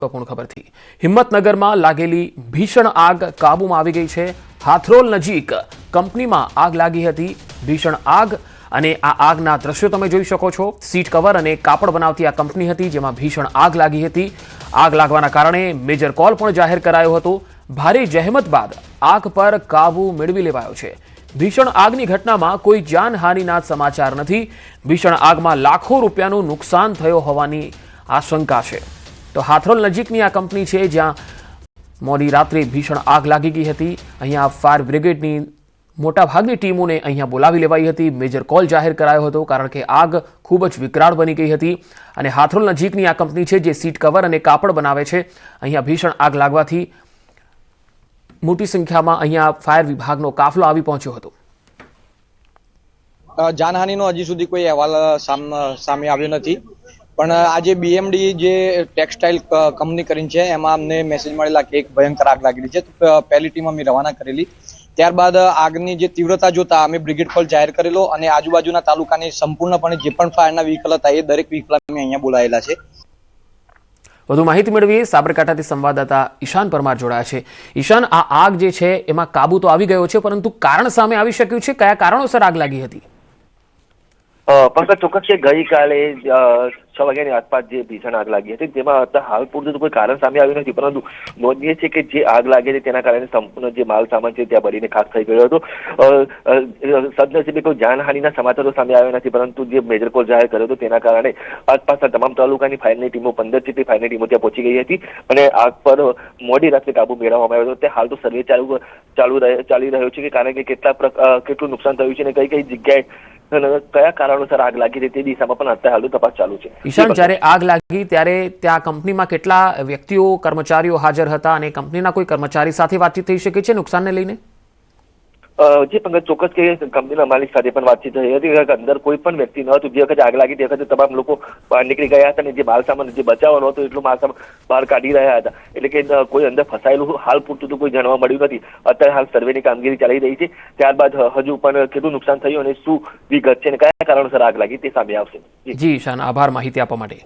મહત્વપૂર્ણ ખબરથી હિંમતનગરમાં લાગેલી ભીષણ આગ કાબૂમાં આવી ગઈ છે। હાથરોલ નજીક કંપનીમાં આગ લાગી હતી। ભીષણ આગ અને આ આગના દ્રશ્યો તમે જોઈ શકો છો। સીટ કવર અને કાપડ બનાવતી આ કંપની હતી જેમાં ભીષણ આગ લાગી હતી। આગ લાગવાના કારણે મેજર કોલ પણ જાહેર કરાયો હતો। ભારે જહેમત બાદ આગ પર કાબૂ મેળવી લેવાયો છે। ભીષણ આગની ઘટનામાં કોઈ જાનહાનિના સમાચાર નથી। ભીષણ આગમાં લાખો રૂપિયાનું નુકસાન થયો હોવાની આશંકા છે। તો હાથરોલ નજીકની આ કંપની છે જ્યાં મોડી રાત્રે ભીષણ આગ લાગી ગઈ હતી। અહીંયા ફાયર બ્રિગેડની મોટાભાગની ટીમોને અહીંયા બોલાવી લેવાઈ હતી। મેજર કોલ જાહેર કરાયો હતો કારણ કે આગ ખૂબ જ વિકરાળ બની ગઈ હતી અને હાથરોલ નજીકની આ કંપની છે જે સીટ કવર અને કાપડ બનાવે છે। અહીંયા ભીષણ આગ લાગવાથી મોટી સંખ્યામાં અહીંયા ફાયર વિભાગનો કાફલો આવી પહોંચ્યો હતો। જાનહાનિનો હજી સુધી કોઈ અહેવાલ સામે આવ્યો નથી, પણ આજે બીએમડી જે ટેક્સટાઇલ કંપની કરીને છે એમાં અમને મેસેજ મળેલા કે એક ભયંકર આગ લાગેલી છે। તો પહેલી ટીમ અમે રવાના કરેલી। ત્યારબાદ આગની જે તીવ્રતા જોતા અમે બ્રિગેડ કોલ જાહેર કરેલો અને આજુબાજુના તાલુકાની સંપૂર્ણપણે જે પણ ફાયરના વ્હીકલ હતા એ દરેક વ્હીકલ અમે અહીંયા બોલાયેલા છે। વધુ માહિતી મેળવીએ સાબરકાંઠાથી સંવાદદાતા ઈશાન પરમાર જોડાયા છે। ઈશાન, આ આગ જે છે એમાં કાબુ તો આવી ગયો છે પરંતુ કારણ સામે આવી શક્યું છે? કયા કારણોસર આગ લાગી હતી? પંકજ, ચોક્કસ છે ગઈકાલે 6 વાગ્યાની આસપાસ જે ભીષણ આગ લાગી હતી જેમાં હાલ પૂરતું કોઈ કારણ સામે આવ્યું નથી, પરંતુ નોંધનીય છે કે જે આગ લાગી હતી તેના કારણે સંપૂર્ણ જે માલ સામાન છે ત્યાં બળીને ખાખ થઈ ગયો હતો। સદનસીબે કોઈ જાનહાનિના સમાચારો સામે આવ્યા નથી, પરંતુ જે મેજર કોલ જાહેર કર્યો હતો તેના કારણે આસપાસના તમામ તાલુકાની ફાયરની ટીમો 15 જેટલી ફાયરની ટીમો ત્યાં પહોંચી ગઈ હતી અને આગ પર મોડી રાત્રે કાબુ મેળવવામાં આવ્યો હતો। તે હાલ તો સર્વે ચાલી રહ્યો છે કે કારણ કે કેટલું નુકસાન થયું છે અને કઈ કઈ જગ્યાએ કયા કારણોસર આગ લાગી હતી તે દિશામાં પણ અત્યારે હાલ તપાસ ચાલુ છે। ઈશાન, જ્યારે આગ લાગી ત્યારે ત્યાં કંપનીમાં કેટલા વ્યક્તિઓ કર્મચારીઓ હાજર હતા અને કંપનીના કોઈ કર્મચારી સાથે વાતચીત થઈ શકે છે નુકસાનને લઈને? જે પંકજ, ચોક્કસ કે કંપનીના માલિક સાથે પણ વાતચીત થઈ હતી કે અંદર કોઈ પણ વ્યક્તિ ન હતું। જે વખતે આગ લાગી તે વખતે તમામ લોકો બહાર નીકળી ગયા હતા અને જે માલ સામાન જે બચાવવાનો હતો એટલો માલ સામાન બહાર કાઢી રહ્યા હતા, એટલે કે કોઈ અંદર ફસાયેલું હાલ પૂરતું તો કોઈ જાણવા મળ્યું નથી। અત્યારે હાલ સર્વેની કામગીરી ચાલી રહી છે। ત્યારબાદ હજુ પણ કેટલું નુકસાન થયું અને શું વિગત છે અને કયા કારણોસર આગ લાગી તે સામે આવશે। જી ઈશાન, આભાર માહિતી આપવા માટે।